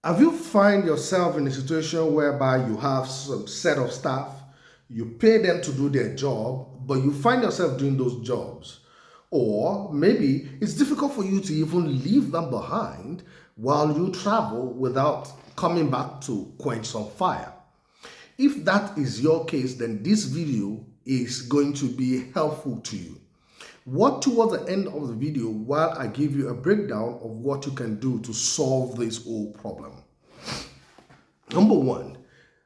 Have you find yourself in a situation whereby you have some set of staff, you pay them to do their job, but you find yourself doing those jobs? Or maybe it's difficult for you to even leave them behind while you travel without coming back to quench some fire. If that is your case, then this video is going to be helpful to you. Watch towards the end of the video while I give you a breakdown of what you can do to solve this whole problem. Number one,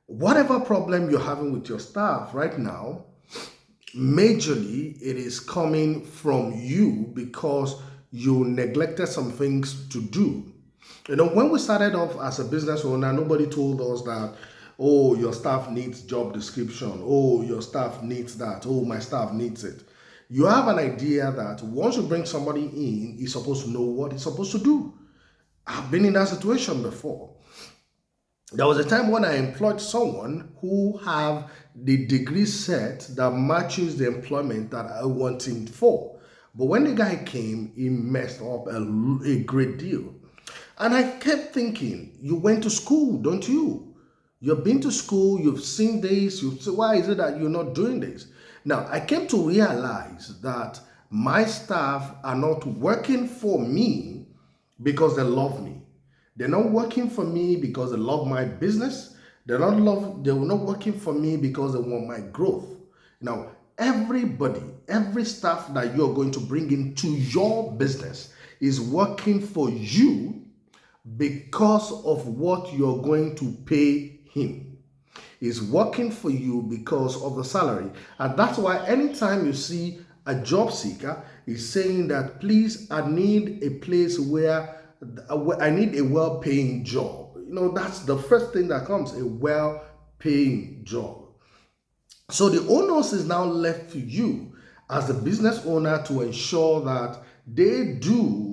whatever problem you're having with your staff right now, majorly it is coming from you because you neglected some things to do. You know, when we started off as a business owner, nobody told us that, oh, your staff needs job description. Oh, your staff needs that. Oh, my staff needs it. You have an idea that once you bring somebody in, he's supposed to know what he's supposed to do. I've been in that situation before. There was a time when I employed someone who have the degree set that matches the employment that I want him for. But when the guy came, he messed up a great deal. And I kept thinking, you went to school, don't you? You've been to school, you've seen this, why is it that you're not doing this? Now, I came to realize that my staff are not working for me because they love me. They're not working for me because they love my business. They're not working for me because they want my growth. Now, every staff that you're going to bring into your business is working for you because of what you're going to pay him. Is working for you because of the salary. And that's why anytime you see a job seeker is saying that, please, I need a place where I need a well-paying job. You know, that's the first thing that comes, a well-paying job. So the onus is now left to you as the business owner to ensure that they do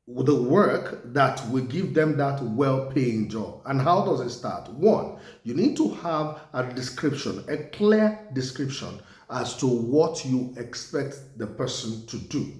the work that will give them that well-paying job. And how does it start? One, you need to have a description, a clear description as to what you expect the person to do.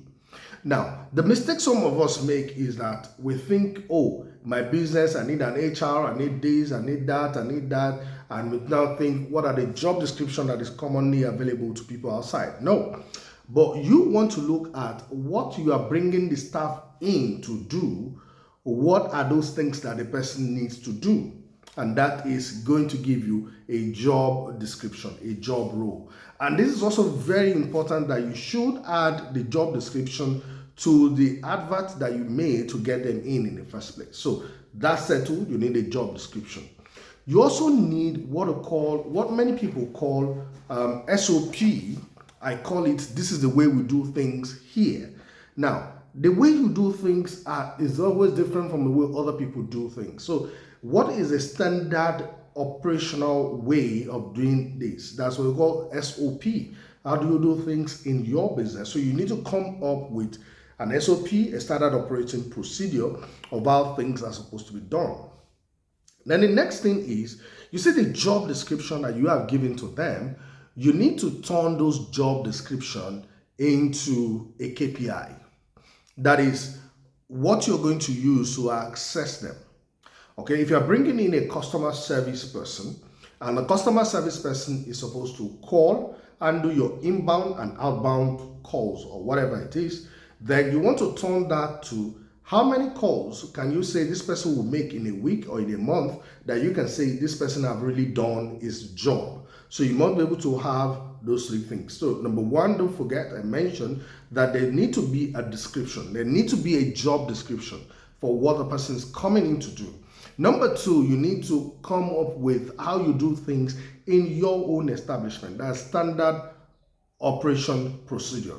Now, the mistake some of us make is that we think, oh, my business, I need an HR, I need this, I need that, and we now think, what are the job descriptions that is commonly available to people outside? No. But you want to look at what you are bringing the staff in to do. What are those things that the person needs to do? And that is going to give you a job description, a job role. And this is also very important that you should add the job description to the advert that you made to get them in the first place. So that's settled, you need a job description. You also need what many people call SOP. I call it, this is the way we do things here. Now, the way you do things is always different from the way other people do things. So what is a standard operational way of doing this? That's what we call SOP. How do you do things in your business? So you need to come up with an SOP, a standard operating procedure of how things are supposed to be done. Then the next thing is, you see the job description that you have given to them, you need to turn those job description into a KPI. That is what you're going to use to access them. Okay, if you're bringing in a customer service person, and the customer service person is supposed to call and do your inbound and outbound calls or whatever it is, then you want to turn that to how many calls can you say this person will make in a week or in a month that you can say this person have really done his job. So you must be able to have those three things. So number one, don't forget I mentioned that there need to be a description. There need to be a job description for what the person is coming in to do. Number two, you need to come up with how you do things in your own establishment. That's standard operation procedure.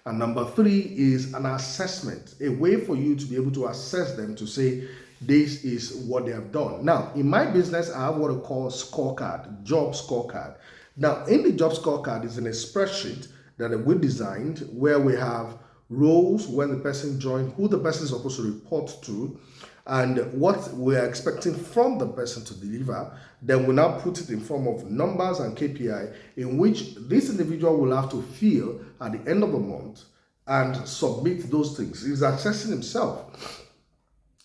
And number three is an assessment, a way for you to be able to assess them to say, this is what they have done. Now, in my business, I have what I call scorecard, job scorecard. Now, in the job scorecard is in a spreadsheet that we designed where we have roles, when the person joined, who the person is supposed to report to, and what we're expecting from the person to deliver. Then we now put it in form of numbers and KPI in which this individual will have to fill at the end of the month and submit those things. He's assessing himself.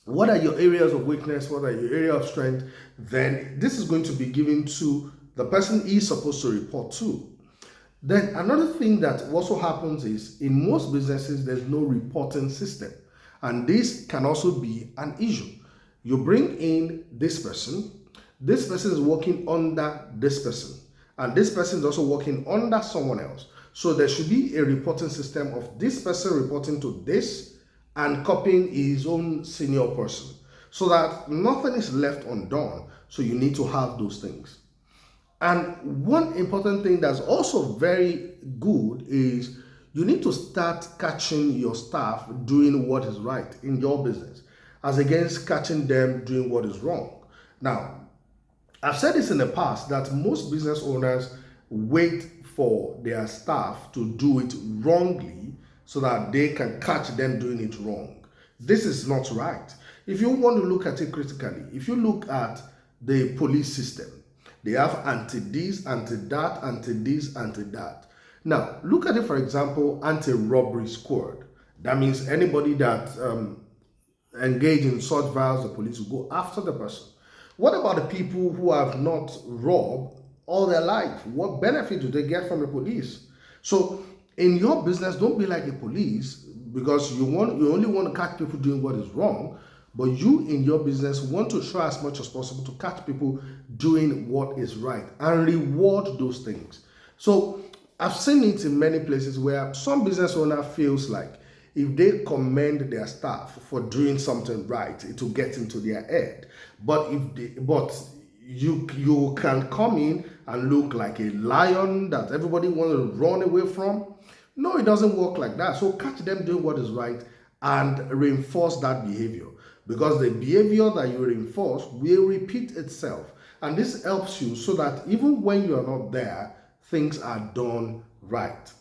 What are your areas of weakness? What are your area of strength? Then this is going to be given to the person he's supposed to report to. Then another thing that also happens is in most businesses, there's no reporting system. And this can also be an issue. You bring in this person is working under this person, and this person is also working under someone else. So there should be a reporting system of this person reporting to this and copying his own senior person so that nothing is left undone. So you need to have those things. And one important thing that's also very good is you need to start catching your staff doing what is right in your business as against catching them doing what is wrong. Now, I've said this in the past that most business owners wait for their staff to do it wrongly so that they can catch them doing it wrong. This is not right. If you want to look at it critically, if you look at the police system, they have anti-this, anti-that, anti-this, anti-that. Now, look at it, for example, anti-robbery squad. That means anybody that engage in such violence, the police will go after the person. What about the people who have not robbed all their life? What benefit do they get from the police? So in your business, don't be like a police because you only want to catch people doing what is wrong, but you in your business want to try as much as possible to catch people doing what is right and reward those things. So I've seen it in many places where some business owner feels like if they commend their staff for doing something right, it will get into their head. But you can come in and look like a lion that everybody wants to run away from. No, it doesn't work like that. So catch them doing what is right and reinforce that behavior, because the behavior that you reinforce will repeat itself. And this helps you so that even when you're not there, things are done right.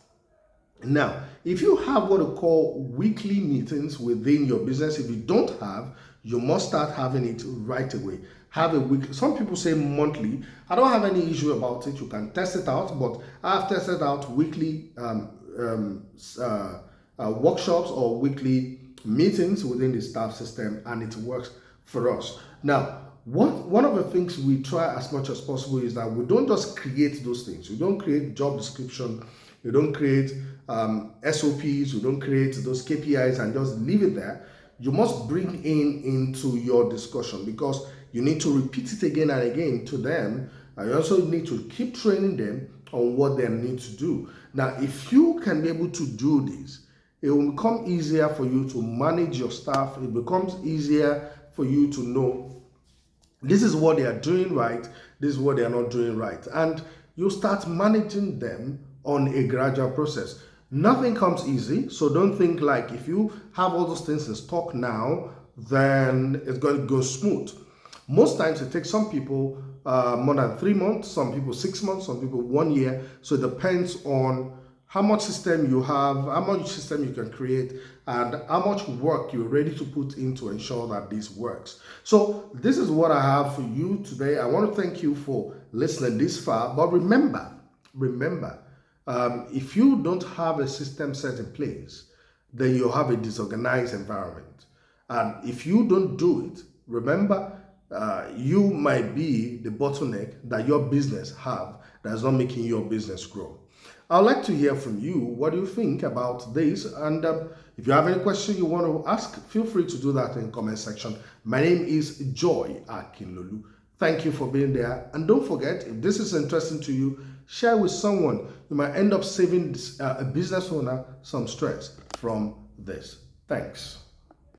Now, if you have what we call weekly meetings within your business, if you don't have, you must start having it right away. Have a week. Some people say monthly. I don't have any issue about it. You can test it out, but I've tested out weekly workshops or weekly meetings within the staff system, and it works for us. Now, one of the things we try as much as possible is that we don't just create those things. We don't create job description. You don't create SOPs. You don't create those KPIs and just leave it there. You must bring into your discussion, because you need to repeat it again and again to them. And you also need to keep training them on what they need to do. Now, if you can be able to do this, it will become easier for you to manage your staff. It becomes easier for you to know this is what they are doing right, this is what they are not doing right. And you start managing them on a gradual process. Nothing comes easy, so don't think like if you have all those things in stock now, then it's going to go smooth. Most times it takes some people more than 3 months, some people 6 months, some people 1 year. So it depends on how much system you have, how much system you can create, and how much work you're ready to put in to ensure that this works. So this is what I have for you today. I want to thank you for listening this far. But remember, if you don't have a system set in place, then you have a disorganized environment. And if you don't do it, remember, you might be the bottleneck that your business have that is not making your business grow. I'd like to hear from you. What do you think about this? And if you have any question you want to ask, feel free to do that in the comment section. My name is Joy Akinlolu. Thank you for being there. And don't forget, if this is interesting to you, share with someone. You might end up saving a business owner some stress from this. Thanks.